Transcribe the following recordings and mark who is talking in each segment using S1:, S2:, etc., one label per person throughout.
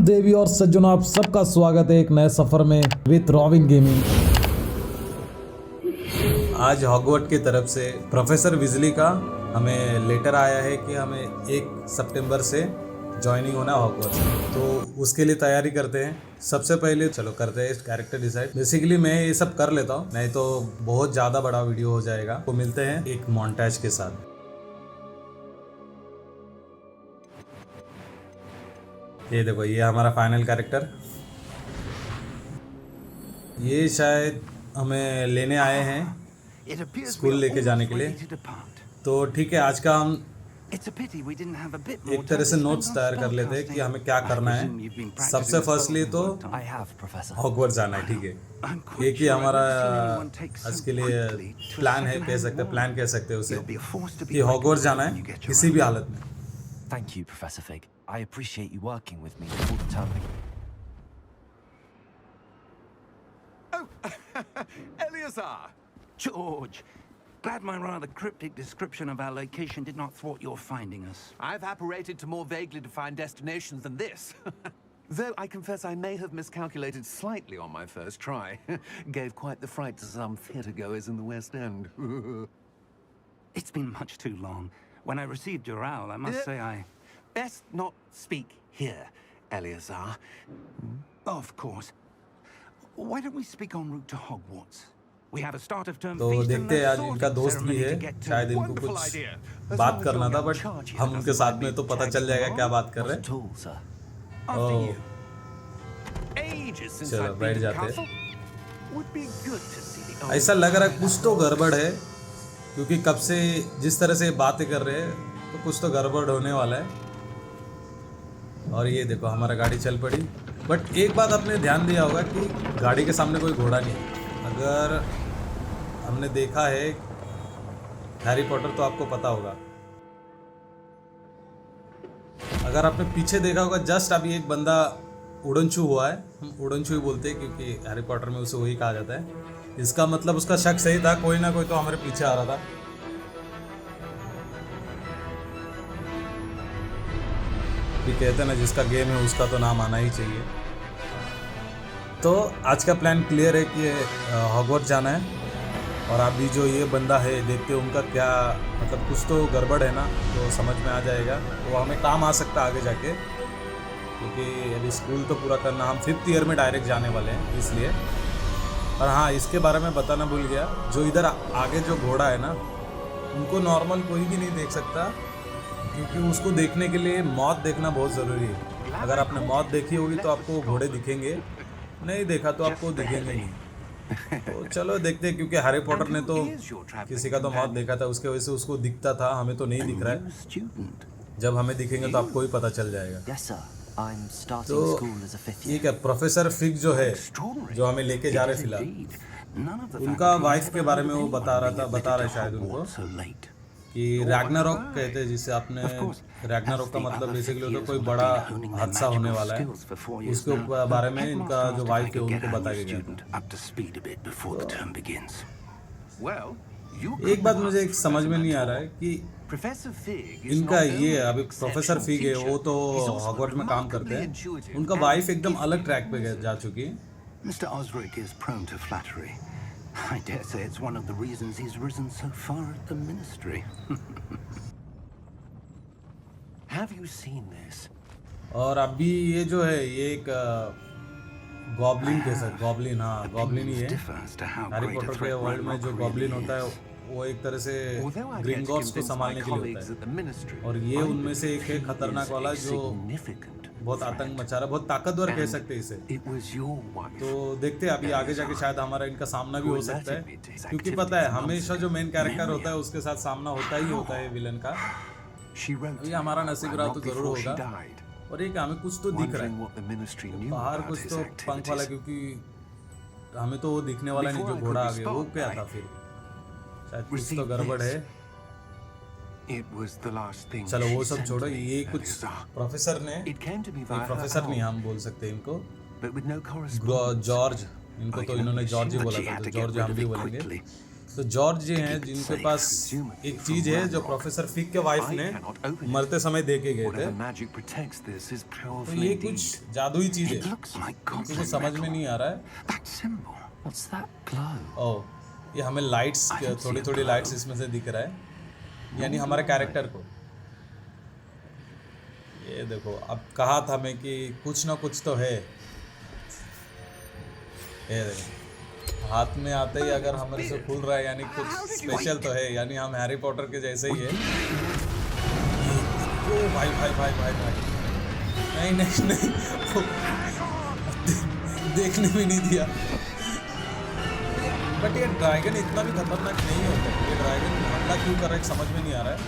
S1: देवी और सज्जनों, आप सबका स्वागत है एक नए सफर में विथ रॉबिन गेमिंग। आज हॉगवर्ट की तरफ से प्रोफेसर विजली का हमें लेटर आया है कि हमें 1 सितंबर से ज्वाइनिंग होना है हॉगवर्ट्स में। तो उसके लिए तैयारी करते हैं। सबसे पहले चलो करते हैं कैरेक्टर डिसाइड। बेसिकली मैं ये सब कर लेता हूँ, नहीं तो बहुत ज़्यादा बड़ा वीडियो हो जाएगा। तो मिलते हैं एक मॉन्टेज के साथ। ये देखो, ये हमारा फाइनल कैरेक्टर। ये शायद हमें लेने आए हैं स्कूल लेके जाने के लिए। तो ठीक है, आज का हम एक तरह से नोट्स तैयार कर लेते हैं कि हमें क्या करना है। सबसे फर्स्टली तो हॉगवर्ट्स जाना है, ठीक है। एक ही हमारा आज के लिए प्लान है, प्लान कह सकते हैं उसे, कि हॉगवर्ट्स जाना है किसी भी हालत में।
S2: Thank you, Professor Fig. I appreciate you working with me all the time.
S3: Oh, Eleazar!
S4: George! Glad my rather cryptic description of our location did not thwart your finding us.
S3: I've apparated to more vaguely defined destinations than this. Though I confess I may have miscalculated slightly on my first try. Gave quite the fright to some theatre goers in the West End.
S4: It's been much too long. When I received your owl, I must say I...
S3: Best not speak here, Eleazar.
S4: Of course. Why don't we speak en route to Hogwarts? We have a start of term
S1: तो
S4: feast and
S1: देखते हैं, आज
S4: a
S1: इनका
S4: sorting
S1: दोस्त भी
S4: ceremony
S1: है,
S4: to get to.
S1: शायद इनको
S3: Wonderful
S1: कुछ
S3: idea.
S1: बात करना था, बट हम उनके साथ में तो पता चल जाएगा क्या बात कर रहे
S2: Not at all, sir.
S4: After
S1: हैं।
S4: you.
S3: Ages since
S1: चलो,
S3: I've
S1: बैठ
S3: been to
S1: जाते हैं।
S3: castle. Would be good to see the old
S1: ऐसा लग रहा है कुछ तो गड़बड़ है, क्योंकि कब से जिस तरह से बातें कर रहे हैं तो कुछ तो गड़बड़ होने वाला है। और ये देखो, हमारा गाड़ी चल पड़ी। बट एक बात आपने ध्यान दिया होगा कि गाड़ी के सामने कोई घोड़ा नहीं है। अगर हमने देखा है हैरी पॉटर तो आपको पता होगा। अगर आपने पीछे देखा होगा, जस्ट अभी एक बंदा उड़नछू हुआ है। हम उड़नछू ही बोलते हैं क्योंकि हैरी पॉटर में उसे वही कहा जाता है। इसका मतलब उसका शक सही था, कोई ना कोई तो हमारे पीछे आ रहा था। भी कहते हैं ना, जिसका गेम है उसका तो नाम आना ही चाहिए। तो आज का प्लान क्लियर है कि हॉगवर्ट्स जाना है। और अभी जो ये बंदा है, देखते हैं उनका क्या मतलब, कुछ तो गड़बड़ है ना, तो समझ में आ जाएगा। वो हमें काम आ सकता है आगे जाके, क्योंकि अभी स्कूल तो पूरा करना। हम 5th ईयर में डायरेक्ट जाने वाले हैं इसलिए। और हाँ, इसके बारे में बताना भूल गया, जो इधर आगे जो घोड़ा है ना, उनको नॉर्मल कोई भी नहीं देख सकता, क्योंकि उसको देखने के लिए मौत देखना बहुत ज़रूरी है। अगर आपने मौत देखी होगी तो आपको घोड़े दिखेंगे, नहीं देखा तो आपको दिखेंगे नहीं। तो चलो देखते हैं, क्योंकि हैरी पॉटर ने तो किसी का तो मौत देखा था, उसके वजह से उसको दिखता था, हमें तो नहीं दिख रहा है। जब हमें दिखेंगे तो आपको ही पता चल जाएगा।
S2: Yes, sir. I'm starting
S1: तो
S2: school as a 5th
S1: ठीक है, प्रोफेसर फिग जो है, जो हमें लेके जा रहे फिलहाल, उनका वाइफ के बारे में वो बता रहा है शायद उनको, कि रैग्नारॉक कहते हैं, जिसे आपने रैग्नारॉक का मतलब बेसिकली होता है कोई बड़ा हादसा होने वाला है। उसके बारे में इनका जो वाइफ है उनको बताया गया
S3: Well, you
S1: था। एक बात मुझे एक समझ में नहीं आ रहा है कि
S3: Professor Fig is
S1: इनका
S3: not
S1: ये
S3: only
S1: अभी
S3: an
S1: प्रोफेसर
S3: exceptional
S1: फिग है,
S3: teacher,
S1: वो तो
S3: he's also
S1: हॉगवर्ट्स में काम करते
S3: remarkably
S1: हैं।
S3: intuitive
S1: उनका
S3: and
S1: वाइफ एकदम अलग
S3: gifted
S1: ट्रैक पे
S3: music.
S1: जा चुकी है।
S4: Mr. Osric is prone to flattery. I dare say it's one of the reasons he's risen so far at the ministry.
S3: Have you seen this?
S1: और अभी ये जो है, ये एक गॉब्लिन के साथ, गॉब्लिन, हाँ गॉब्लिन ही है।
S4: Differ as to how
S1: Harry
S4: great a
S1: Potter के
S4: threat
S1: वर्ल्ड में जो
S4: Ragnarok
S1: गॉब्लिन
S4: really
S1: होता
S4: is.
S1: है, वो एक तरह से
S3: Although I get to
S1: ग्रिंगॉट्स को
S3: convince my
S1: संभालने के लिए
S3: colleagues
S1: होता
S3: at the ministry,
S1: है। और ये
S3: I
S1: उनमें से एक है,
S3: believe he
S1: खतरनाक
S3: is
S1: वाला,
S3: a
S1: जो
S3: significant
S1: बहुत
S3: threat.
S1: आतंक मचा रहा है, बहुत ताकतवर कह
S3: And
S1: सकते हैं इसे।
S3: It was your wife.
S1: तो देखते हैं, अभी आगे जाके शायद हमारा इनका सामना भी हो सकता है, क्योंकि पता है हमेशा जो मेन कैरेक्टर होता है उसके साथ सामना होता ही होता है विलन का।
S3: She wrote
S1: अभी हमारा नसीब रहा तो
S3: not
S1: जरूर
S3: before she
S1: होगा।
S3: died,
S1: और एक हमें कुछ तो दिख रहा
S3: wondering
S1: है
S3: what the ministry knew
S1: बाहर,
S3: about
S1: कुछ
S3: his
S1: तो पंख वाला,
S3: activities.
S1: क्योंकि हमें तो वो दिखने वाला नहीं जो
S3: Before I
S1: घोड़ा आ
S3: could
S1: गया, वो
S3: respond,
S1: क्या
S3: I
S1: था फिर, शायद कुछ तो
S3: received
S1: गड़बड़
S3: this.
S1: है।
S3: It was the last thing
S1: चलो वो
S3: she
S1: सब
S3: sent
S1: छोड़ो,
S3: me,
S1: ये कुछ
S3: Eleazar.
S1: प्रोफेसर ने,
S3: It came to me via her
S1: professor नहीं
S3: owl,
S1: हम बोल सकते इनको,
S3: but with no correspondence.
S1: George, इनको
S3: I
S1: तो
S3: can
S1: इन्होंने
S3: only
S1: जॉर्ज ही
S3: assume
S1: बोला
S3: that she
S1: था,
S3: had
S1: तो
S3: to get
S1: जॉर्ज
S3: rid
S1: हम
S3: of
S1: भी
S3: it
S1: बोलेंगे।
S3: quickly.
S1: तो जॉर्ज जी हैं जिनके पास एक चीज है जो प्रोफेसर फिक के वाइफ ने मरते समय दे के गए थे।
S3: Whatever magic protects this is
S1: तो
S3: powerful
S1: ये
S3: indeed.
S1: कुछ जादुई चीज है,
S4: It looks like
S1: किसी को
S4: gauntlet
S1: समझ में
S4: metal.
S1: नहीं आ रहा है।
S4: That symbol.
S2: What's that glow?
S1: ओह, ये हमें लाइट्स, थोड़ी थोड़ी लाइट्स इसमें से दिख रहा है, यानी हमारे कैरेक्टर को। ये देखो, अब कहा था मैं कि कुछ ना कुछ तो है। ये देखो, हाथ में आते ही अगर हमारे से खुल रहा है यानी कुछ स्पेशल तो है, यानी हम हैरी पॉटर के जैसे ही है। ओ भाई भाई भाई भाई भाई, नहीं नहीं नहीं, देखने भी नहीं दिया। बट ये ड्रैगन इतना भी खतरनाक नहीं होता। ये ड्रैगन हमला क्यों कर रहा है समझ में नहीं आ रहा है।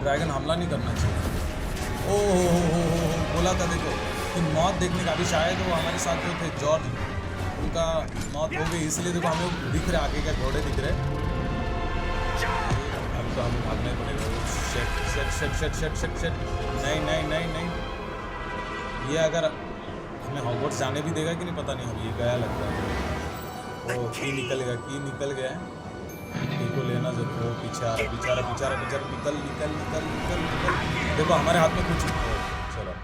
S1: ड्रैगन हमला नहीं करना चाहिए। ओ हो, बोला था देखो कि मौत देखने का। अभी शायद वो हमारे साथ जो थे जॉर्ज, उनका मौत हो गई, इसलिए देखो हमें दिख रहे आगे के घोड़े दिख रहे। अब तो हमें भागने पड़ेगा। शेट शेट शेट शेट शेट शेट शेट, नहीं नहीं नहीं नहीं, ये अगर हमें हॉगवर्ट्स जाने भी देगा कि नहीं पता नहीं। हम ये गया लगता है, वो की निकल गया, की निकल गया है। की को लेना जरूर। वो पीछे आ रहा, बेचारा बेचारा बेचारा, निकल निकल निकल निकल निकल। देखो हमारे हाथ में कुछ, चलो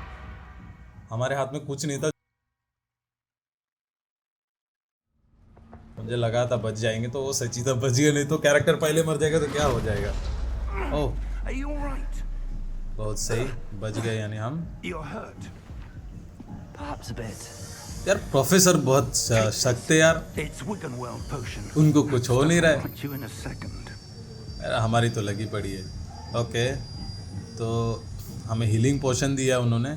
S1: हमारे हाथ में कुछ नहीं था। मुझे लगा था बच जाएंगे, तो वो सच्ची था बच गए, नहीं तो कैरेक्टर पहले मर जाएगा तो क्या हो जाएगा। ओह,
S4: Are you all right?
S1: बहुत सही, बच गए यानी हम।
S4: You're hurt.
S2: Perhaps a bit.
S1: यार प्रोफेसर बहुत सख्त है यार,
S4: It's Wiggenweld potion.
S1: उनको कुछ हो नहीं रहा है।
S4: Put you in a second.
S1: यार हमारी तो लगी पड़ी है। ओके, तो हमें हीलिंग पोशन दिया है उन्होंने,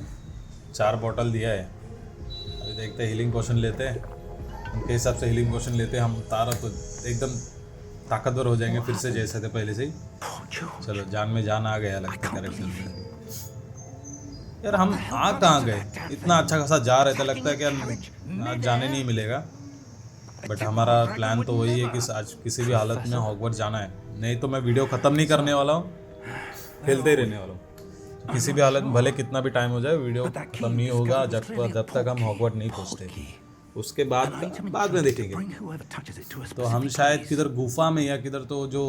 S1: 4 बॉटल दिया है। अभी देखते हैं, हीलिंग पोशन लेते हैं, उनके हिसाब से हीलिंग पोशन लेते हैं हम। तारा तो एकदम ताकतवर हो जाएंगे फिर से, जैसे थे पहले से ही।
S4: Poor George.
S1: चलो, जान में जान आ गया लगता है कैरेक्टर में। यार हम आ कहाँ गए, इतना अच्छा खासा जा रहे थे, लगता है कि आज जाने नहीं मिलेगा। बट हमारा प्लान तो वही है कि आज किसी भी हालत में हॉगवर्ट्स जाना है। नहीं तो मैं वीडियो ख़त्म नहीं करने वाला हूँ, खेलते ही रहने वाला हूँ। किसी भी हालत में भले कितना भी टाइम हो जाए, वीडियो ख़त्म नहीं होगा जब तक हम हॉगवर्ट्स नहीं पहुँचते। उसके बाद में देखेंगे।
S4: Bring whoever touches it to a
S1: तो हम शायद किधर गुफा में या किधर, तो जो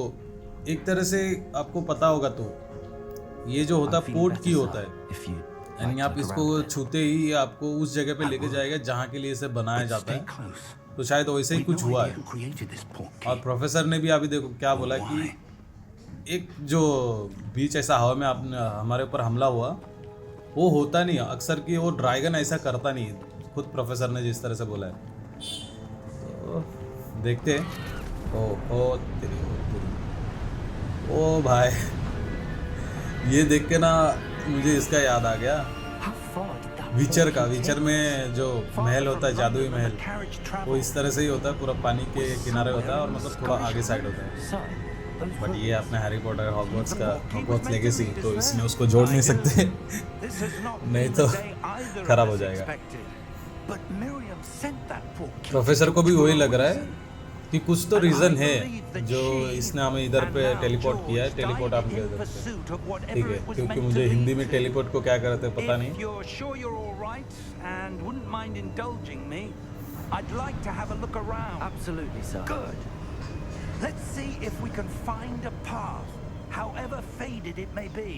S1: एक तरह से आपको पता होगा, तो ये जो होता है पोर्ट की होता है,
S2: If you
S1: यानी आप इसको छूते ही आपको उस जगह पे लेके जाएगा जहाँ के लिए इसे बनाया जाता
S4: Stay
S1: है।
S4: close.
S1: तो शायद वैसे ही कुछ हुआ है।
S4: Who created this portkey?
S1: और प्रोफेसर ने भी अभी देखो क्या बोला कि एक जो बीच ऐसा हवा में आपने हमारे ऊपर हमला हुआ, वो होता नहीं है अक्सर कि वो ड्रैगन ऐसा करता नहीं है। खुद प्रोफेसर ने जिस तरह से बोला है, तो देखते हैं। ओ भाई, ये देख के ना मुझे इसका याद आ गया,
S2: how far did that
S1: विचर का।
S2: portkey
S1: विचर
S2: take?
S1: में जो महल होता है, जादुई महल, वो इस तरह से ही होता है, पूरा पानी के किनारे होता है और मतलब थोड़ा आगे साइड होता है।
S2: So, those
S1: बट ये अपने हैरी पॉटर हॉगवर्ट्स का
S4: portkey was
S1: Hogwarts
S4: meant to
S1: legacy,
S4: lead us
S1: तो
S4: there.
S1: इसमें उसको जोड़ नहीं सकते।
S4: This has not
S1: नहीं
S4: been
S1: तो
S4: the day either of
S1: खराब हो
S4: us
S1: जाएगा।
S4: expected. But Miriam sent that portkey
S1: professor को भी
S4: to
S1: वही
S4: our
S1: लग रहा है
S4: reason.
S1: कि कुछ तो रीज़न है जो इसने हमें इधर पे टेलीपोर्ट किया है। टेलीपोर्ट आप कह सकते हैं, ठीक है, क्योंकि मुझे हिंदी में टेलीपोर्ट को क्या कहते हैं पता
S4: If
S1: नहीं।
S4: you're sure you're all right and wouldn't mind indulging me, I'd like to have a look around.
S2: Absolutely, sir.
S4: Good. Let's see if we can find a path, however faded it may be.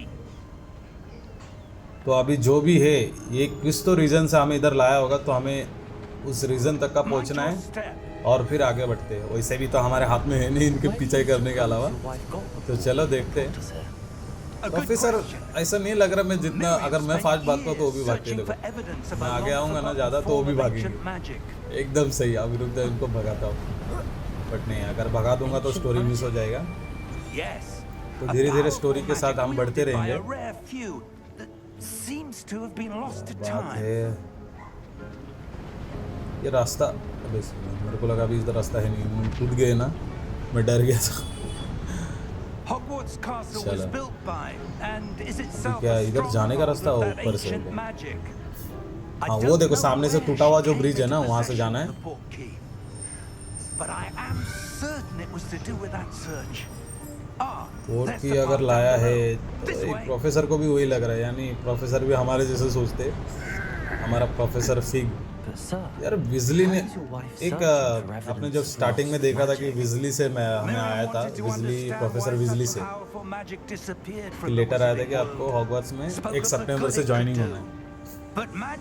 S1: तो अभी जो भी है, ये किस तो reason से हमें इधर लाया होगा, तो हमें उस रीज़न तक का पहुंचना
S4: Mind
S1: है
S4: your step.
S1: और फिर आगे बढ़ते हैं। वैसे भी तो हमारे हाथ में है नहीं इनके पीछे करने के अलावा,
S2: Your wife got the
S1: तो चलो देखते हैं।
S2: portal, sir.
S4: A good
S1: professor
S4: question.
S1: ऐसा नहीं लग रहा मैं जितना, अगर मैं
S4: Miriam
S1: फास्ट
S4: spent
S1: भागता हूँ तो वो भी
S4: years
S1: भागते
S4: searching
S1: देखो।
S4: for evidence of
S1: मैं
S4: a
S1: आगे आऊँगा ना
S4: long-forgotten
S1: ज़्यादा तो वो भी
S4: form of
S1: भागेंगे।
S4: ancient magic.
S1: एकदम सही, अभी रुक जाए, इनको भगाता हूँ। बट नहीं, अगर भगा दूंगा तो स्टोरी मिस हो जाएगा।
S4: Yes.
S1: तो
S4: A
S1: धीरे-धीरे
S4: powerful
S1: स्टोरी के साथ
S4: magic
S1: हम बढ़ते
S4: wielded by
S1: रहेंगे।
S4: a rare few that seems to have been lost to
S1: बात
S4: time.
S1: है ये रास्ता, अबे मेरे को लगा अभी इधर रास्ता है नहीं, कूद गए ना, मैं डर गया था।
S4: Hogwarts Castle was
S1: चलो।
S4: built by and is itself
S1: क्या
S4: a
S1: इधर जाने का
S4: stronghold
S1: रास्ता
S4: of
S1: हो,
S4: that
S1: ऊपर से
S4: ancient
S1: होगा।
S4: magic. I
S1: हाँ, वो
S4: don't
S1: देखो
S4: know
S1: सामने से
S4: where
S1: टूटा हुआ
S4: she
S1: जो
S4: came
S1: ब्रिज है ना,
S4: into
S1: वहाँ से
S4: possession
S1: जाना
S4: of
S1: है।
S4: the portkey. But I am certain it was to do with that search.
S1: और
S4: there's
S1: की
S4: the
S1: अगर
S4: path
S1: लाया
S4: down the
S1: है
S4: road.
S1: तो
S4: This
S1: एक
S4: way.
S1: प्रोफेसर को भी वही लग रहा है, यानी प्रोफेसर भी हमारे जैसे सोचते, हमारा प्रोफेसर फिग
S2: But sir,
S1: यार विजली ने
S2: how is your wife
S1: एक
S2: searching for
S1: आपने
S2: evidence
S1: जब स्टार्टिंग में
S2: lost
S1: देखा था कि
S2: magic?
S1: विजली से मैं हमें आया था, विजली प्रोफेसर विजली से कि लेटर आया था कि आपको हॉगवर्ट्स में 1 सितंबर से ज्वाइनिंग होना है।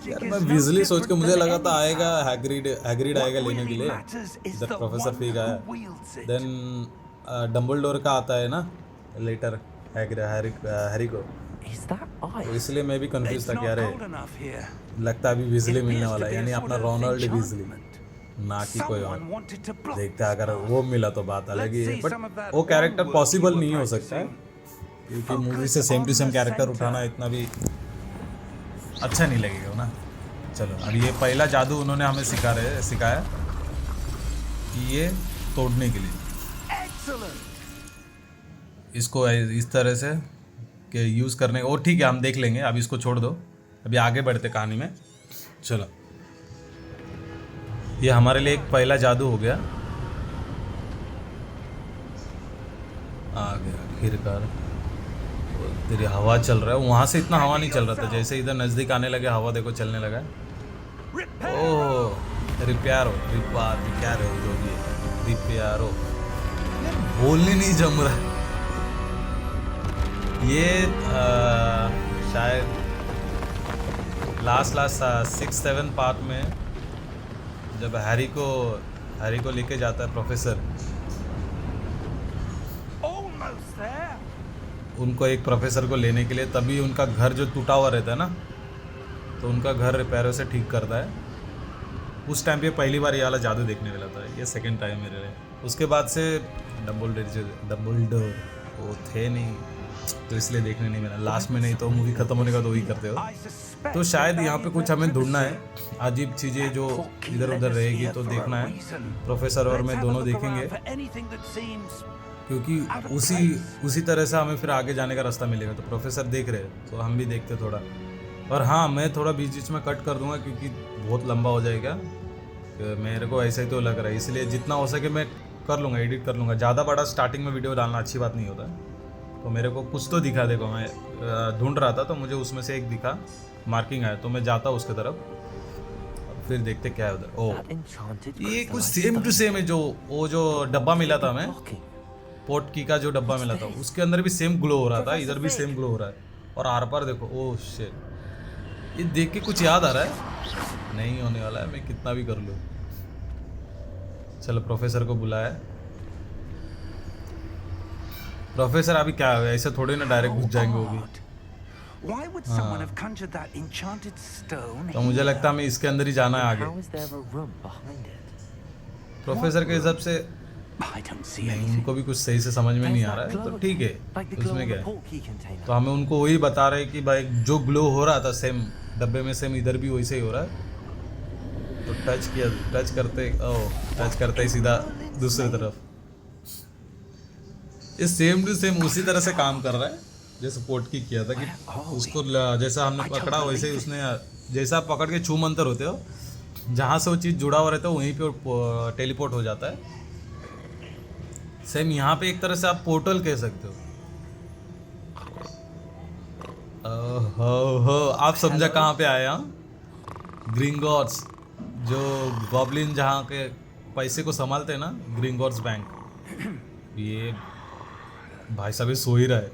S1: यार मैं विजली सोच के मुझे लगा था आएगा हैग्रिड आएगा लेने के लिए, इधर प्रोफेसर फिग आया, देन डम्बलडोर का आता है ना लेटर हैरी को,
S2: Is that
S1: तो
S2: ice?
S1: इसलिए मैं भी कंफ्यूज था कि अरे लगता है अभी विजली मिलने वाला है, यानी अपना रोनाल्ड विजली, ना कि कोई और। देखते हैं अगर वो मिला तो बात अलग ही है, बट वो कैरेक्टर पॉसिबल नहीं हो सकता है क्योंकि मूवी से सेम टू सेम कैरेक्टर उठाना इतना भी अच्छा नहीं लगेगा ना। चलो अब ये पहला जादू उन्होंने हमें सिखाया कि ये तोड़ने के लिए इसको इस तरह से कि यूज़ करने और ठीक है हम देख लेंगे, अभी इसको छोड़ दो, अभी आगे बढ़ते कहानी में। चलो ये हमारे लिए एक पहला जादू हो गया, आ गया आखिरकार। तेरी हवा चल रहा है, वहाँ से इतना हवा नहीं चल रहा था, जैसे इधर नज़दीक आने लगे हवा देखो चलने लगा। ओह रिप्यारो क्या रहे जो भी है रिप्यारो, बोलने नहीं जम रहा। ये शायद लास्ट 6-7 पार्ट में जब हैरी को लेके जाता है प्रोफेसर, उनको एक प्रोफेसर को लेने के लिए, तभी उनका घर जो टूटा हुआ रहता है ना, तो उनका घर रिपेयरों से ठीक करता है। उस टाइम पे पहली बार ये वाला जादू देखने मिला था, ये सेकंड टाइम मेरे लिए। उसके बाद से डम्बलडोर वो थे नहीं तो इसलिए देखने नहीं मिला लास्ट में, नहीं तो मूवी खत्म होने का तो वही करते हो। तो शायद यहाँ पे कुछ हमें ढूंढना है, अजीब चीज़ें जो इधर उधर रहेगी तो देखना है। प्रोफेसर और मैं दोनों देखेंगे क्योंकि उसी तरह से हमें फिर आगे जाने का रास्ता मिलेगा। तो प्रोफेसर देख रहे हैं तो हम भी देखते थोड़ा, और हाँ मैं थोड़ा बीच में कट कर दूंगा क्योंकि बहुत लंबा हो जाएगा, मेरे को ऐसा ही तो लग रहा है, इसलिए जितना हो सके मैं कर लूँगा, एडिट कर लूँगा। ज़्यादा बड़ा स्टार्टिंग में वीडियो डालना अच्छी बात नहीं होता, तो मेरे को कुछ तो दिखा, देखो मैं ढूंढ रहा था तो मुझे उसमें से एक दिखा, मार्किंग आया, तो मैं जाता हूँ उसके तरफ, फिर देखते क्या है उधर। ओह ये कुछ सेम टू सेम है, जो डब्बा मिला था हमें, पोर्ट की का जो डब्बा मिला था उसके अंदर भी सेम ग्लो हो रहा था, इधर भी सेम ग्लो हो रहा है, और आर पार देखो। ओह शिट, ये देख के कुछ याद आ रहा है, नहीं होने वाला है, मैं कितना भी कर लूँ। चलो प्रोफेसर को बुलाया। प्रोफेसर अभी क्या है, ऐसे थोड़ी ना डायरेक्ट घुस जाएंगे वो भी, तो मुझे लगता है हमें इसके अंदर ही जाना है आगे।
S2: How is there a room behind it?
S1: Professor के हिसाब से नहीं, उनको भी कुछ सही से समझ में नहीं आ रहा है, तो ठीक है,
S2: Like the glow
S1: उसमें
S2: in
S1: क्या
S2: the
S1: है।
S2: portkey container.
S1: तो हमें उनको वही बता रहे हैं कि भाई जो ग्लो हो रहा था सेम डब्बे में, सेम इधर भी वैसे ही हो रहा है। तो टच करते ही सीधा दूसरी तरफ, ये सेम टू सेम उसी तरह से काम कर रहा है जैसे पोर्ट की किया था, कि उसको जैसा हमने पकड़ा वैसे ही उसने, जैसा आप पकड़ के छू मंतर होते हो, जहाँ से वो चीज़ जुड़ा हुआ रहता है वहीं पे टेलीपोर्ट हो जाता है। सेम यहाँ पे एक तरह से आप पोर्टल कह सकते हो। हो आप समझा कहाँ पे आए हम? ग्रिंगॉट्स, जो गॉब्लिन जहाँ के पैसे को संभालते हैं ना, ग्रिंगॉट्स बैंक। ये भाई साहब ये सो ही रहा है।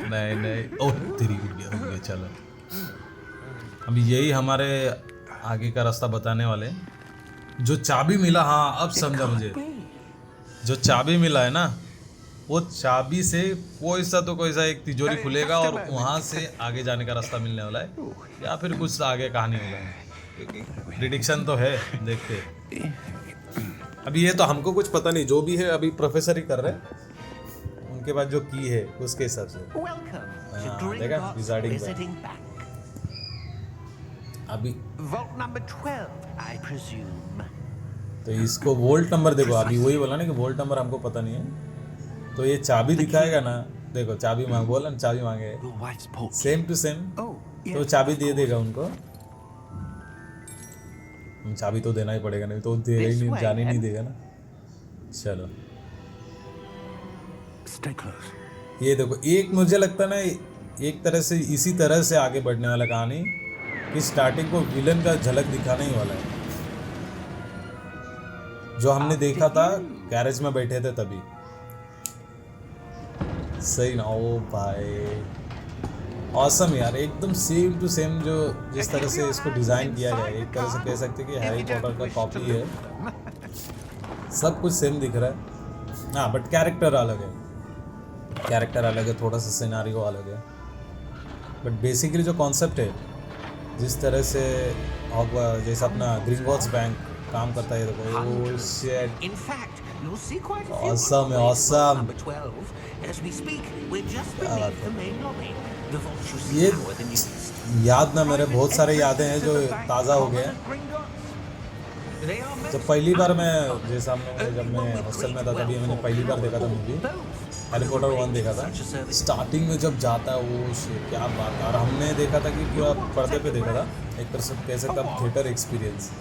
S1: नहीं ओह तेरी उड़ गया। चलो अब यही हमारे आगे का रास्ता बताने वाले हैं। जो चाबी मिला, हाँ अब समझा मुझे, जो चाबी मिला है ना, वो चाबी से कोई सा एक तिजोरी खुलेगा और वहाँ से आगे जाने का रास्ता मिलने वाला है, या फिर कुछ आगे कहानी होगा। प्रिडिक्शन तो है, देखते। अभी ये तो हमको कुछ पता नहीं, जो भी है अभी प्रोफेसर ही कर रहे हैं, उनके बाद जो की है उसके हिसाब से। देखा विजार्डिंग का अभी
S4: Vault number 12, I presume.
S1: तो इसको वोल्ट नंबर देखो, अभी वही बोला ना कि वोल्ट नंबर हमको पता नहीं है, तो ये चाबी दिखाएगा ना, देखो चाबी मांग, बोला ना चाबी मांगे,
S4: Your wife's portkey.
S1: Same to same,
S4: Oh, yes.
S1: तो चाबी दे देगा उनको। चाबी तो देना ही पड़ेगा, नहीं तो दे ही नहीं, जाने नहीं देगा ना। चलो
S4: Stay close.
S1: ये देखो, एक मुझे लगता है ना एक तरह से इसी तरह से आगे बढ़ने वाला कहानी कि स्टार्टिंग को विलन का झलक दिखाने ही वाला है, जो हमने देखा था गैरेज में बैठे थे तभी। सही ना? ओ भाई ऑसम यार, एकदम सेम टू सेम जो जिस तरह से इसको डिज़ाइन किया गया है, एक तरह से कह सकते हैं कि हैरी पॉटर का कॉपी है, सब कुछ सेम दिख रहा है। हाँ बट कैरेक्टर अलग है, कैरेक्टर अलग है, थोड़ा सा सिनारियो अलग है, बट बेसिकली जो कॉन्सेप्ट है, जिस तरह से जैसे अपना ग्रिंगॉट्स बैंक काम करता है, देखो oh shit,
S5: In fact, you'll see quite a few
S1: Awesome,
S5: more players
S1: awesome.
S5: at number 12. As we speak, we're just beneath the main lobby. The vault you see
S1: ये
S5: now are the newest.
S1: याद ना मेरे बहुत सारे यादें हैं जो ताज़ा हो गए हैं।
S5: They are meant
S1: जब पहली बार मैं जैसे जब मैं हॉस्टल में था तभी मैंने पहली बार देखा था मूवी हैरी पॉटर 1 देखा था। स्टार्टिंग में जब जाता है वो शिट क्या बात है, और हमने देखा था कि पूरा पर्दे पे देखा था, एक तरह से कह सकता हूँ थिएटर एक्सपीरियंस।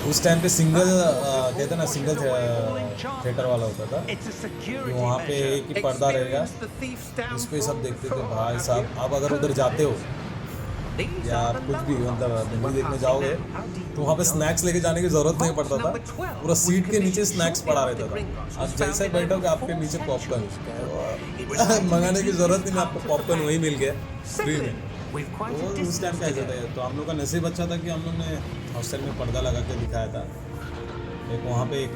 S1: उस टाइम पे सिंगल कहते हैं ना, सिंगल थिएटर वाला होता था,
S3: कि
S1: वहाँ पे एक ही पर्दा रहेगा, उस पर सब देखते थे। भाई साहब आप अगर उधर जाते हो या आप कुछ भी मतलब मूवी देखने जाओगे तो वहाँ पे स्नैक्स लेके जाने की ज़रूरत नहीं पड़ता था, पूरा सीट के नीचे स्नैक्स पड़ा रहता था। आप जैसे ही बैठोगे आपके नीचे पॉपकॉर्न मंगाने की ज़रूरत नहीं, आपको पॉपकॉर्न वहीं मिल गया फ्री में। तो उस टाइम कैसे था, तो हम लोग का नसीब अच्छा था कि हम लोग ने हॉस्टल में पर्दा लगा के दिखाया था। एक वहाँ पे एक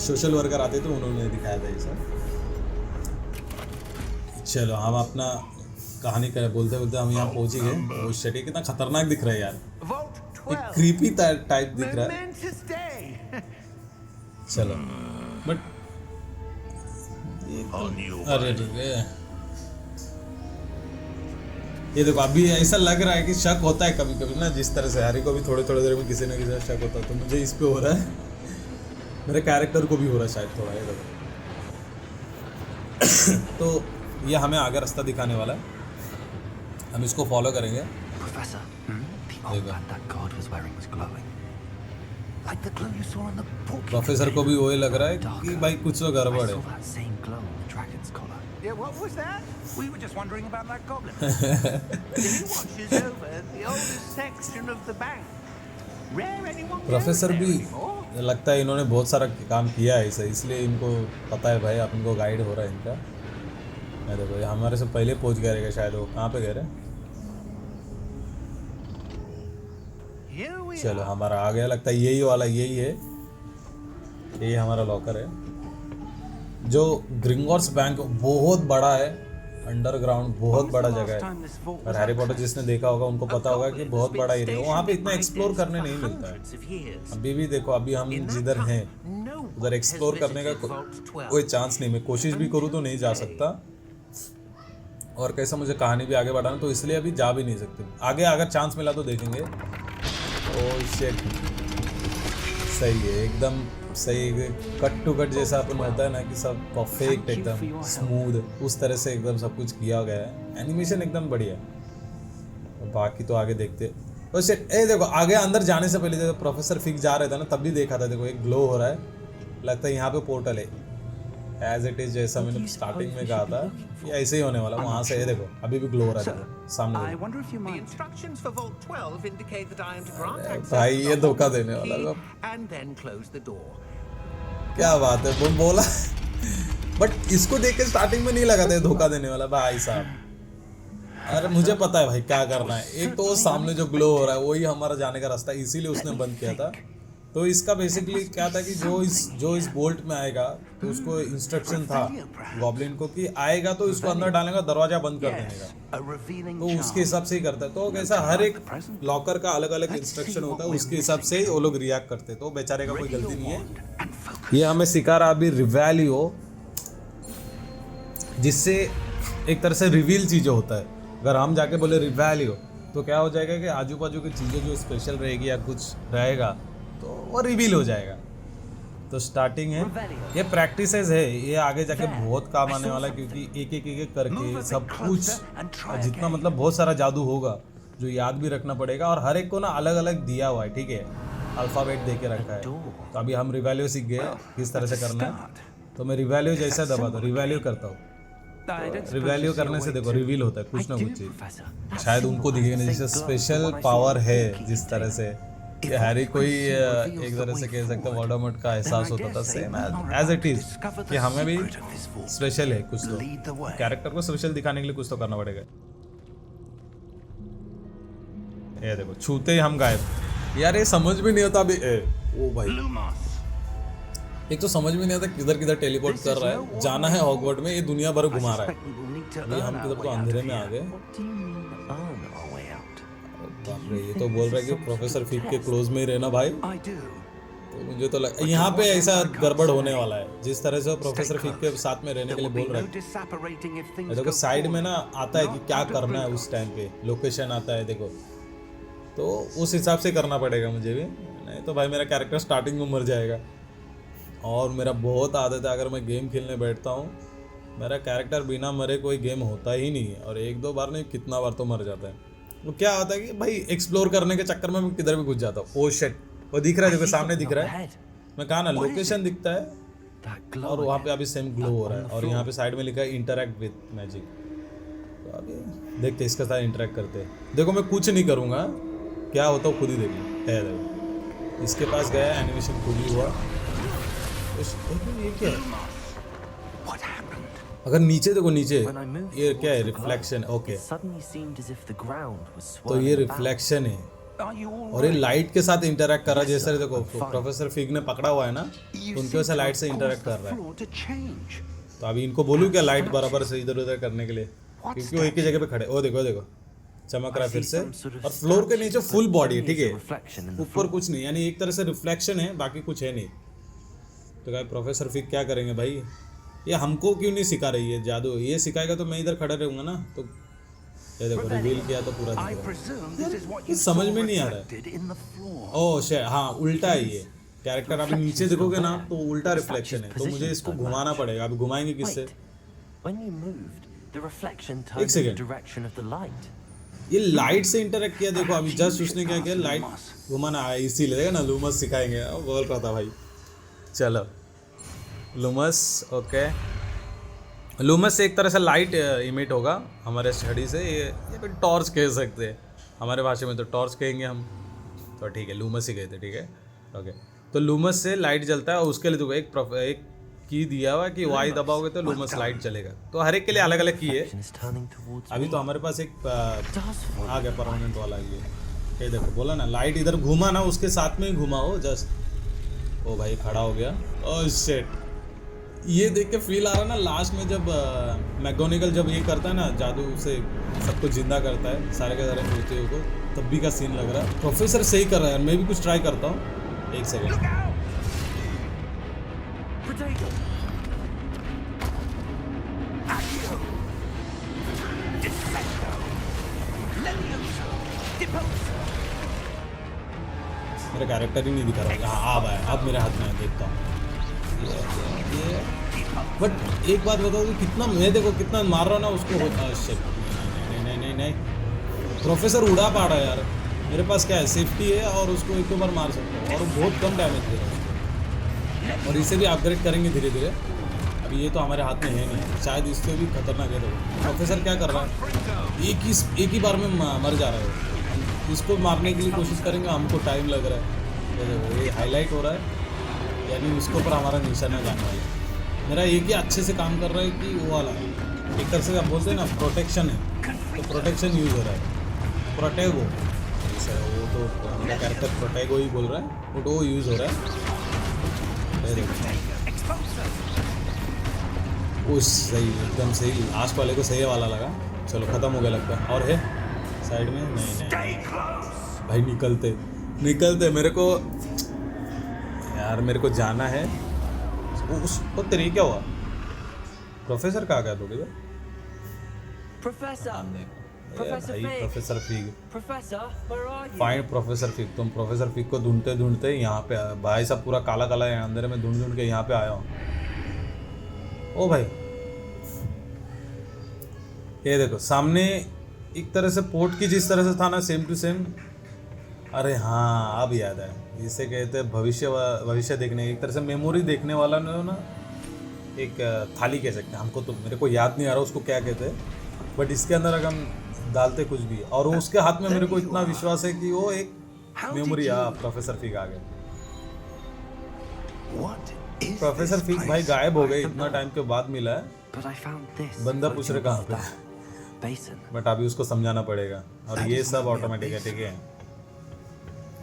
S1: सोशल वर्कर आते थे, उन्होंने दिखाया था ये सब। चलो हम अपना कहानी करें, बोलते बोलते हम यहाँ पहुँच ही गए। वो शेटी कितना खतरनाक दिख रहा है यार, एक क्रीपी टाइप दिख रहा है। चलो बट अरे ठीक है, ये देखो अभी ऐसा लग रहा है कि शक होता है कभी कभी ना, जिस तरह से हैरी को भी थोड़े थोड़े देर में किसी न किसी शक होता है, तो मुझे इस पे हो रहा है, मेरे कैरेक्टर को भी हो रहा है शायद थोड़ा, ये देखो। तो ये हमें आगे रास्ता दिखाने वाला है, हम इसको फॉलो करेंगे।
S2: Professor, the
S1: There you go.
S2: armband that guard was wearing was glowing. Like the glow you saw on the portrait.
S1: Professor को भी वही लग रहा है कि भाई कुछ तो
S2: I
S1: गड़बड़
S2: saw
S1: है।
S2: that same glow on the dragon's collar.
S3: Yeah, what was that? We were just wondering about that goblin.
S5: He watches over the oldest section of the bank. Rare anyone goes
S1: professor
S5: there
S1: भी
S5: anymore.
S1: लगता है इन्होंने बहुत सारा काम किया है इसे, इसलिए इनको पता है भाई, अपन को गाइड हो रहा है इनका। मैं देखो ये हमारे से पहले पहुंच गए रहेगा शायद, वो कहाँ पे गए रहे।
S5: Here we
S1: चलो हमारा आ गया, लगता है यही वाला, यही है, यही हमारा लॉकर है। जो ग्रिंगॉट्स बैंक बहुत बड़ा है, अंडरग्राउंड बहुत बड़ा जगह है, और हैरी पॉटर जिसने देखा होगा उनको पता होगा कि बहुत बड़ा एरिया, वहाँ पे इतना एक्सप्लोर करने नहीं मिलता है। अभी भी देखो, अभी हम जिधर हैं उधर एक्सप्लोर करने का कोई चांस नहीं, मैं कोशिश भी करूँ तो नहीं जा सकता, और कैसा मुझे कहानी भी आगे बढ़ाना, तो इसलिए अभी जा भी नहीं सकते। आगे अगर चांस मिला तो देखेंगे। ओह शिट, सही है, एकदम सही, कट टू कट जैसा अपन होता है ना कि सब परफेक्ट एकदम स्मूथ, उस तरह से एकदम सब कुछ किया गया है, एनिमेशन एकदम बढ़िया। बाकी तो आगे देखते। तो शिट, ए देखो आगे अंदर जाने से पहले जब प्रोफेसर फिक जा रहे थे ना, तब भी देखा था, देखो एक ग्लो हो रहा है, लगता है यहाँ पे पोर्टल है, एज इट इज जैसा मैंने स्टार्टिंग में कहा था ये ऐसे ही होने वाला। वहाँ से देखो अभी भी ग्लो हो रहा है, देखो सामने
S3: I
S1: देखो।
S3: wonder if you
S5: The
S3: might.
S5: instructions for Vault 12 indicate that I am to grant
S1: अरे
S5: access
S1: भाई,
S5: to
S1: ये
S5: the
S1: धोखा
S5: vault
S1: देने वाला
S5: key
S1: है।
S5: and then close the door.
S1: क्या बात है, वो बोला बट इसको देख के स्टार्टिंग में नहीं लगा था ये धोखा देने वाला भाई साहब। अरे मुझे पता है भाई क्या करना है, एक तो वो सामने जो ग्लो हो रहा है वही हमारा जाने का रास्ता है, इसीलिए उसने बंद किया था। तो इसका बेसिकली क्या था कि जो इस बोल्ट में आएगा, तो उसको इंस्ट्रक्शन था गॉब्लिन को कि आएगा तो इसको अंदर डालेगा, दरवाजा बंद कर देने का,
S4: A revealing
S1: तो उसके हिसाब से ही करता है। तो कैसा हर एक लॉकर का अलग अलग इंस्ट्रक्शन होता है, उसके हिसाब से ही वो लोग रिएक्ट करते हैं, तो बेचारे का कोई गलती नहीं है। ये हमें सिखा रहा अभी रिवैल्यू, जिससे एक तरह से रिवील चीज़ें होता है। अगर हम जाके बोले रिवैल्यू तो क्या हो जाएगा कि आजू बाजू की चीज़ें जो स्पेशल रहेगी या कुछ रहेगा तो वो रिवील हो जाएगा। तो स्टार्टिंग है, ये प्रैक्टिसेस है, ये आगे जाके बहुत काम आने वाला है, क्योंकि एक एक एक करके सब कुछ जितना मतलब बहुत सारा जादू होगा जो याद भी रखना पड़ेगा, और हर एक को ना अलग अलग दिया हुआ है, ठीक है, अल्फ़ाबेट दे के रखा है। तो अभी हम रिवैल्यू सीख गए किस तरह से करना है, तो मैं रिवैल्यू जैसा दबाता हूँ, रिवैल्यू करता हूँ, रिवैल्यू करने से देखो रिवील होता है कुछ ना
S2: I do,
S1: कुछ चीज,
S2: Professor. That
S1: शायद
S2: same
S1: उनको
S2: one
S1: दिखेगा
S2: has
S1: नहीं,
S2: the
S1: जैसे
S2: same glow
S1: special
S2: when I saw
S1: power
S2: the
S1: है
S2: key
S1: जिस
S2: there.
S1: तरह से कि हैरी कोई एक तरह से कह सकते हैं वोल्डेमॉर्ट का एहसास होता था, सेम एज इट इज कि हमें भी स्पेशल है कुछ, तो कैरेक्टर को स्पेशल दिखाने के लिए कुछ तो करना पड़ेगा। ये देखो छूते ही हम गायब। यार ये समझ भी नहीं आता अभी ओ भाई, एक तो समझ में नहीं आता किधर किधर टेलीपोर्ट कर रहा है, जाना है हॉगवर्ट में, ये दुनिया भर घुमा रहा है। अभी हम किधर तो अंधेरे में आ गए।
S2: What do you mean, earn our way out?
S1: बाप रे, ये तो बोल रहा है कि प्रोफेसर फिक के क्लोज में ही रहना भाई।
S4: I do.
S1: तो मुझे तो यहाँ पे ऐसा गड़बड़ होने वाला है, जिस तरह से वो प्रोफेसर फिक के साथ में रहने के लिए बोल रहा है। देखो साइड में ना आता है कि क्या करना है उस टाइम पे, लोकेशन आता है देखो, तो उस हिसाब से करना पड़ेगा मुझे भी, नहीं तो भाई मेरा कैरेक्टर स्टार्टिंग में मर जाएगा। और मेरा बहुत आदत है अगर मैं गेम खेलने बैठता हूँ, मेरा कैरेक्टर बिना मरे कोई गेम होता ही नहीं है, और एक दो बार नहीं कितना बार तो मर जाता है। तो क्या होता है कि भाई एक्सप्लोर करने के चक्कर में मैं किधर भी घुस जाता हूँ। ओ शिट, वो दिख रहा है, देखो सामने दिख रहा है, मैं कहा ना लोकेशन दिखता है,
S2: That glow
S1: और वहाँ पे
S2: again.
S1: अभी सेम ग्लो हो रहा है, और यहाँ पे साइड में लिखा है इंटरैक्ट विद मैजिक। तो अभी देखते इसके साथ इंटरैक्ट करते हैं। देखो मैं कुछ नहीं करूँगा, क्या होता है खुद ही देखो। इसके पास गया, एनिमेशन खुद ही हुआ। ये क्या है? अगर नीचे देखो नीचे,
S2: When I moved
S1: ये क्या है?
S2: towards the glow,
S1: reflection. Okay,
S2: it suddenly seemed as if the ground was
S1: तो ये
S2: swirling about.
S1: रिफ्लेक्शन है,
S4: Are you all
S1: और ये
S4: right?
S1: लाइट के साथ इंटरैक्ट कर रहा है।
S2: Yes,
S1: जैसे
S2: sir,
S1: देखो
S2: I'm fine.
S1: प्रोफेसर फिग ने पकड़ा हुआ है ना,
S4: You
S1: उनके
S4: seem
S1: वजह से
S4: to
S1: लाइट
S4: have
S1: से इंटरैक्ट
S4: caused
S1: कर
S4: the
S1: रहा है।
S4: floor to change.
S1: तो अभी इनको बोलूँ क्या लाइट बराबर से इधर उधर करने के लिए, क्योंकि वो एक ही जगह पे खड़े। ओ देखो देखो चमक रहा है फिर से, और फ्लोर के नीचे फुल बॉडी है, ठीक है, ऊपर कुछ नहीं, यानी एक तरह से रिफ्लेक्शन है, बाकी कुछ है नहीं। तो क्या प्रोफेसर फिग क्या करेंगे भाई, ये हमको क्यों नहीं सिखा रही है जादू, ये सिखाएगा तो मैं इधर खड़ा रहूंगा ना। तो ये देखो रिवील किया तो पूरा
S4: I
S1: दिख रहा
S4: presume this is what
S1: ये
S4: you
S1: समझ
S4: saw
S1: में नहीं आ रहा है।
S4: reflected in the floor.
S1: ओ शे, हाँ उल्टा है ये कैरेक्टर। अभी नीचे देखोगे ना तो उल्टा रिफ्लेक्शन है, तो मुझे इसको घुमाना पड़ेगा। अभी घुमाएंगे किससे?
S2: Wait, when you moved, the reflection
S1: एक
S2: turned in the
S1: second,
S2: direction of the light.
S1: ये लाइट से इंटरेक्ट किया। देखो अभी जस्ट उसने क्या किया, लाइट घुमाना आया, इसीलिए देखा ना लूमस सिखाएंगे, बोल रहा था भाई। चलो लूमस, ओके, लूमस से एक तरह से लाइट इमिट होगा हमारे स्टडी से। ये भी टॉर्च कह सकते हैं, हमारे भाषा में तो टॉर्च कहेंगे हम, तो ठीक है लूमस ही कहते, ठीक है ओके। तो लूमस से लाइट जलता है, और उसके लिए देखो एक की दिया हुआ कि वाई दबाओगे तो लूमस लाइट चलेगा। तो हर एक के लिए अलग अलग की है।
S2: Reflection is turning towards
S1: अभी
S2: me.
S1: तो हमारे पास एक
S2: Does follow
S1: आ गया
S2: the
S1: परमानेंट वाला ये देखो, बोला ना लाइट इधर घुमा ना, उसके साथ में ही घुमाओ जस्ट। ओ भाई खड़ा हो गया, ओह शिट। ये देख के फील आ रहा है ना लास्ट में जब मैगोनिकल जब ये करता है ना जादू से सबको जिंदा करता है, सारे के सारे मृत्यु को, तब भी का सीन लग रहा है। प्रोफेसर सही कर रहा है यार, मैं भी कुछ ट्राई करता हूँ। एक सेकेंड,
S2: Protego!
S1: मेरा कैरेक्टर ही नहीं दिखा रहा। हाँ अब आया, अब मेरे हाथ में है, देखता हूँ ये। बट एक बात बताओ कि कितना मैं देखो कितना मार रहा हूँ ना उसको होता है। शिट, नहीं नहीं नहीं नहीं, प्रोफेसर उड़ा पा रहा है यार। मेरे पास क्या है, सेफ्टी है, और उसको एक दो बार मार सकता हूँ, और बहुत कम डैमेज दे रहा है उसको। और इसे भी अपग्रेड करेंगे धीरे धीरे। अभी ये तो हमारे हाथ में है नहीं, शायद इससे भी खतरनाक है। तो प्रोफेसर क्या कर रहा है, एक ही बार में मर जा रहा है। इसको मारने के लिए कोशिश करेंगे, हमको टाइम लग रहा है। ये देखो ये हाईलाइट हो रहा है, यानी उसके ऊपर हमारा निशाना जाने वाला है। मेरा एक ही अच्छे से काम कर रहा है कि वो वाला एक तरह से आप बोलते हैं ना प्रोटेक्शन है, तो प्रोटेक्शन यूज़ हो रहा है। प्रोटेगो वो तो मेरा कैरेक्टर प्रोटेगो ही बोल रहा है, बट वो यूज़ हो रहा है। उस सही एकदम सही, लास्ट वाले को सही वाला लगा। चलो ख़त्म हो गया लगता है। और है साइड में? नहीं भाई, निकलते मेरे को यार, मेरे को जाना है। उसको तेरी क्या हुआ? प्रोफेसर कहाँ गया तो भैया?
S2: Professor! Professor
S1: भाई
S2: Fig!
S1: Professor fig,
S2: Professor, where are you?
S1: Find professor fig. तुम प्रोफेसर फिग को ढूंढते ढूंढते यहाँ पे आए भाई साहब, पूरा काला काला है अंदर में, ढूंढ के यहाँ पे आया हूँ। ओ भाई ये देखो सामने एक तरह से पोर्ट की जिस तरह से था ना, सेम टू सेम। अरे हाँ अब याद है, इसे कहते हैं भविष्य देखने, एक तरह से मेमोरी देखने वाला ने ना, एक थाली कह सकते हैं, हमको तो मेरे को याद नहीं आ रहा उसको क्या कहते हैं, बट इसके अंदर अगर हम डालते कुछ भी और वो उसके हाथ में मेरे को इतना विश्वास है कि वो एक मेमोरी प्रोफेसर फिग आ गए। प्रोफेसर फिग भाई गायब हो गए, इतना टाइम के बाद मिला है।
S2: But I found this.
S1: बंदा पूछ रहे कहाँ पे,
S2: Basin.
S1: बट अभी उसको समझाना पड़ेगा और ये सब ऑटोमेटिक है, ठीक है।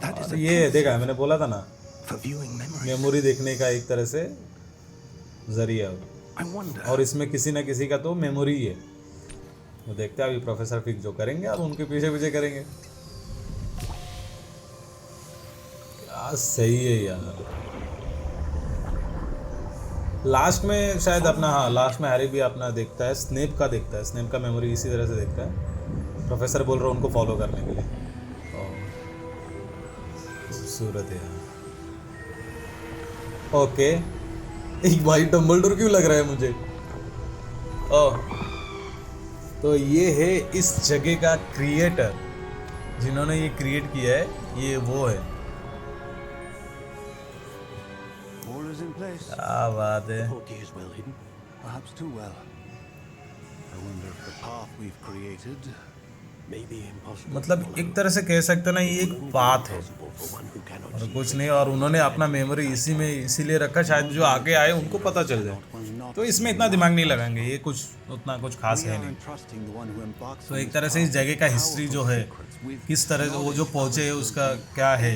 S4: That is
S1: और
S4: a
S1: ये देखा है मैंने बोला था ना,
S4: for viewing memories.
S1: मेमोरी देखने का एक तरह से जरिया है।
S4: I wonder.
S1: और इसमें किसी ना किसी का तो मेमोरी ही है। वो देखते हैं अभी प्रोफेसर फिग जो करेंगे अब उनके पीछे पीछे करेंगे। क्या सही है यार। लास्ट में शायद अपना, हाँ लास्ट में हैरी भी अपना देखता है, स्नेप का देखता है, स्नेप का मेमोरी इसी तरह से देखता है। प्रोफेसर बोल रहा है उनको फॉलो करने के लिए। खूबसूरत है यार। ओके, एक भाई डम्बलडोर क्यों लग रहा है मुझे? ओह, तो ये है इस जगह का क्रिएटर, जिन्होंने ये क्रिएट किया है, ये वो है।
S6: All is in place.
S1: क्या बात है।
S4: Portkey is well hidden.
S6: Perhaps too well. I wonder if the path we've created
S4: Maybe impossible.
S1: मतलब एक तरह से कह सकते ना, ये एक बात है
S4: For one who cannot
S1: और कुछ नहीं। और उन्होंने अपना मेमोरी इसी में इसीलिए रखा, शायद जो आगे आए उनको पता चल जाए। तो इसमें इतना दिमाग नहीं लगाएंगे, ये कुछ उतना कुछ खास है नहीं।
S6: trusting the one who embarks
S1: तो
S6: on
S1: एक
S6: this
S1: तरह से इस जगह का हिस्ट्री जो है, किस तरह से वो जो पहुंचे है उसका क्या है,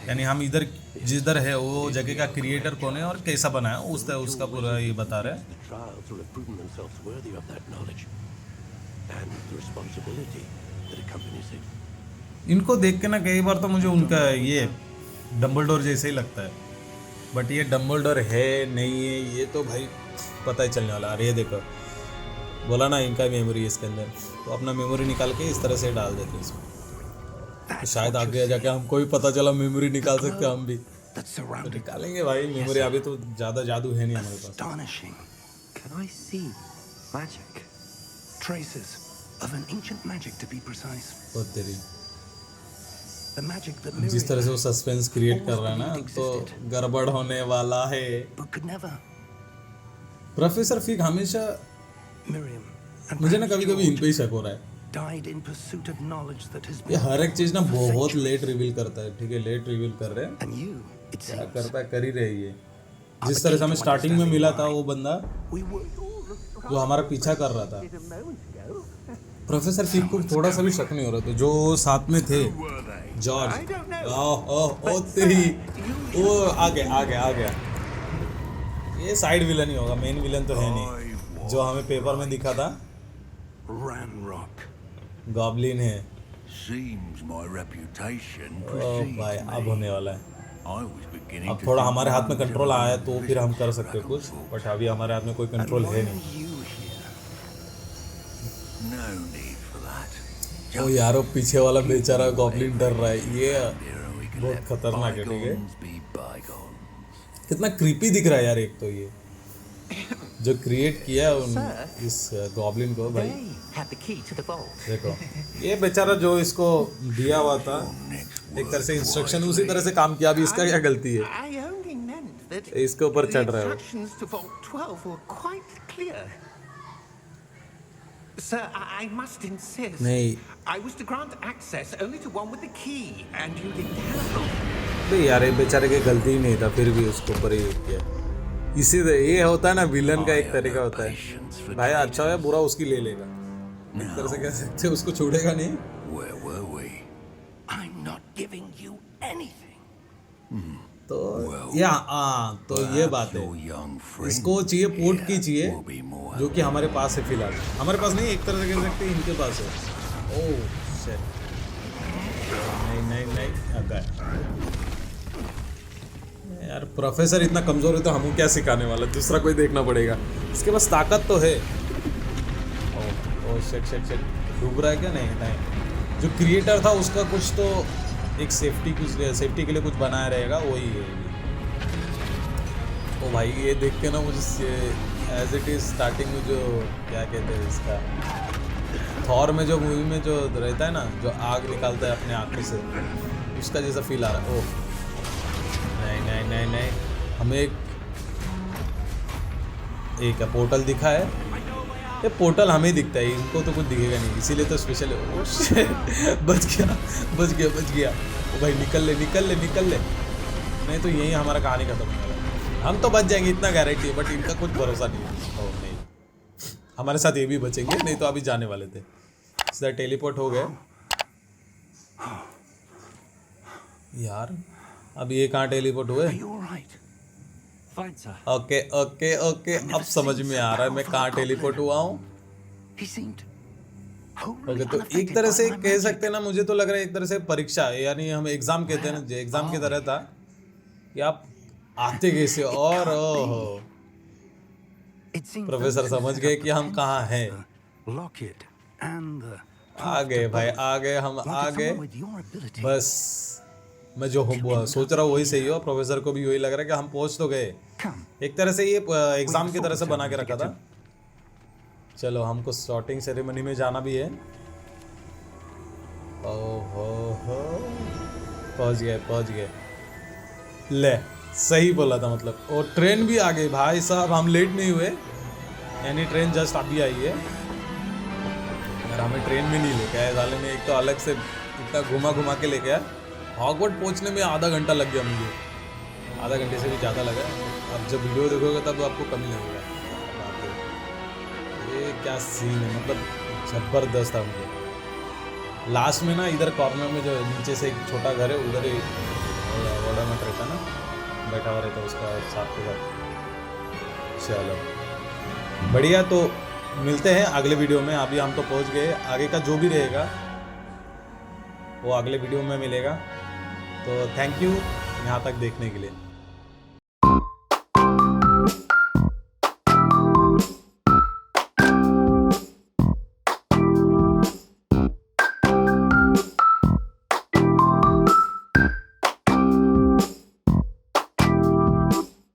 S1: यानी हम इधर जिधर है वो जगह का क्रिएटर कौन है और कैसा बनाया उसका पूरा ये बता रहे हैं।
S4: the trials will have proven themselves worthy of that knowledge and the responsibility that accompanies it.
S1: इनको देख के ना कई बार तो मुझे उनका ये डम्बलडोर जैसे ही लगता है, बट ये डम्बलडोर है नहीं है ये तो भाई पता ही चलने वाला। अरे ये देखो, बोला ना इनका मेमोरी है इसके अंदर, तो अपना मेमोरी निकाल के इस तरह से डाल देते हैं इसमें। तो शायद आगे जाके हमको भी पता चला मेमोरी निकाल सकते हैं हम भी,
S4: That
S1: तो
S4: surrounded
S1: निकालेंगे भाई मेमोरी। अभी तो ज़्यादा जादू है नहीं हमारे पास।
S4: astonishing
S2: Can I see magic?
S4: traces of an ancient magic, to be precise.
S1: बहुत तेरी
S4: The magic that
S1: जिस तरह से वो
S4: Miriam
S1: सस्पेंस क्रिएट कर रहा है ना, तो गड़बड़ होने वाला है।
S4: but could never.
S1: Professor fig हमेशा,
S4: Miriam and
S1: मुझे ना
S4: perhaps
S1: कभी कभी इन
S4: George
S1: पे ही शक हो रहा है।
S4: died in pursuit of knowledge that has
S1: ये
S4: been.
S1: हर एक चीज ना बहुत लेट रिवील करता है, ठीक है, लेट रिवील कर रहे हैं।
S4: And you, it
S1: क्या
S4: seems.
S1: करता है, कर ही रही है। जिस तरह से हमें स्टार्टिंग में मिला था वो बंदा
S4: We were.
S1: जो हमारा पीछा कर रहा था, प्रोफेसर फिग को थोड़ा सा भी शक नहीं हो रहा था। जो साथ में थे जॉर्ज, ओ तेरी, वो आ गया। ये साइड विलन ही होगा, मेन विलन तो है नहीं। जो हमें पेपर में दिखा था
S4: Ranrock.
S1: गॉब्लिन है।
S7: Seems my reputation
S1: oh
S7: precedes
S1: भाई अब
S7: me.
S1: होने वाला है।
S7: I was beginning
S1: अब
S7: to
S1: थोड़ा
S7: think
S1: हमारे हाथ में
S7: things
S1: कंट्रोल
S7: are
S1: आया तो फिर हम कर
S7: back
S1: सकते हैं
S7: and
S1: कुछ,
S7: forth.
S1: बट अभी हमारे हाथ में कोई
S4: And
S1: कंट्रोल
S4: why
S1: है
S4: are
S1: नहीं।
S4: you here?
S7: No need for that.
S1: ओ यार वो पीछे वाला बेचारा गॉब्लिन डर रहा है, ये
S7: Here we can
S1: बहुत
S7: let
S1: खतरनाक है, ठीक है।
S7: bygones be bygones.
S1: कितना क्रीपी दिख रहा है यार। एक तो ये जो क्रिएट किया इस गॉब्लिन को भाई,
S5: They had the key to the vault.
S1: देखो ये बेचारा जो इसको दिया हुआ था एक तरह से इंस्ट्रक्शन, उसी तरह से काम किया। अभी इसका क्या गलती है?
S5: I only meant that
S1: इसके ऊपर
S5: the
S1: चढ़ रहा है वो।
S5: instructions to Vault 12 were quite clear. Sir, I must insist.
S1: नहीं
S5: I was to grant access only to one with the key, and you didn't have it.
S1: नहीं यार, ये बेचारे की गलती ही नहीं था, फिर भी उसको ऊपर ही किया। इसी ये होता है ना, विलन का एक तरीका होता है, भाई अच्छा है बुरा उसकी ले लेगा, एक तरह से कह सकते हैं, उसको छोड़ेगा नहीं।
S7: Where were we?
S4: I'm not giving you anything.
S1: तो या तो ये बात है,
S7: Your young friend
S1: इसको चाहिए पोर्ट की चाहिए,
S7: will be more
S1: जो कि हमारे पास है फिलहाल। हमारे पास नहीं, एक तरह से कह सकते हैं इनके पास है। ओह शिट, नहीं अगर यार प्रोफेसर इतना कमजोर है तो हमको क्या सिखाने वाला, दूसरा कोई देखना पड़ेगा। इसके पास ताकत तो है। ओह शिट डूब रहा है क्या? नहीं, जो क्रिएटर था उसका कुछ तो एक सेफ्टी के लिए कुछ बनाया रहेगा, वही है। ओ भाई ये देख के ना मुझे एज इट इज स्टार्टिंग में जो क्या कहते हैं इसका, थॉर में जो मूवी में जो रहता है ना, जो आग निकालता है अपने आंखों से, उसका जैसा फील आ रहा है। ओह नहीं, हमें एक एक पोर्टल दिखा है, ये पोर्टल हमें दिखता है, इनको तो कुछ दिखेगा नहीं, इसीलिए तो स्पेशल है। ओ शिट, बच गया। ओ भाई निकल ले, नहीं तो यही हमारा कहानी खत्म हो जाएगा। हम तो बच जाएंगे इतना गारंटी है, बट इनका कुछ भरोसा नहीं है। ओ नहीं, हमारे साथ ये भी बचेंगे, नहीं तो अभी जाने वाले थे। सीधा टेलीपोर्ट हो गए यार। अब ये कहाँ टेलीपोर्ट हुए?
S4: Are you all right?
S2: Fine, sir.
S1: Okay, अब समझ में आ रहा है मैं कहाँ टेलीपोर्ट हुआ हूँ।
S4: He seemed
S1: ओके, तो एक तरह से कह सकते हैं ना, मुझे तो लग रहा है एक तरह से परीक्षा है, यानी हम एग्जाम कहते हैं ना, एग्जाम की तरह था कि आप आते कैसे। और ओहो,
S4: It seems
S1: प्रोफेसर समझ गए कि हम कहाँ हैं।
S4: Lockett and the
S1: आ गए भाई, आ गए, हम आ गए।
S4: with your ability.
S1: बस मैं जो सोच रहा हूँ वही सही हो, प्रोफेसर को भी वही लग रहा है कि हम पहुँच तो गए।
S4: Come.
S1: एक तरह से ये एग्जाम की तरह से बना के रखा था। चलो हमको शॉटिंग सेरेमनी में जाना भी है। ओहो हो, पहुंच गए। ले, सही बोला था मतलब। और ट्रेन भी आ गई भाई साहब, हम लेट नहीं हुए, यानी ट्रेन जस्ट अभी आई है। यार हमें ट्रेन में नहीं लेके आया साले ने, एक तो अलग से इतना घुमा के लेके आया। हॉगवर्ड पहुंचने में आधा घंटा लग गया मुझे, आधा घंटे से भी ज़्यादा लगा। अब जब वीडियो देखोगे तब आपको कम ही लगेगा। ये क्या सीन है, मतलब ज़बरदस्त था मुझे। लास्ट में ना इधर कॉर्नर में जो नीचे से एक छोटा घर है, उधर ही वोल्डेमॉर्ट रहता ना, बैठा हुआ रहता उसका साथ के साथ। चलो बढ़िया, तो मिलते हैं अगले वीडियो में। अभी हम तो पहुंच गए, आगे का जो भी रहेगा वो अगले वीडियो में मिलेगा। तो थैंक यू यहाँ तक देखने के लिए।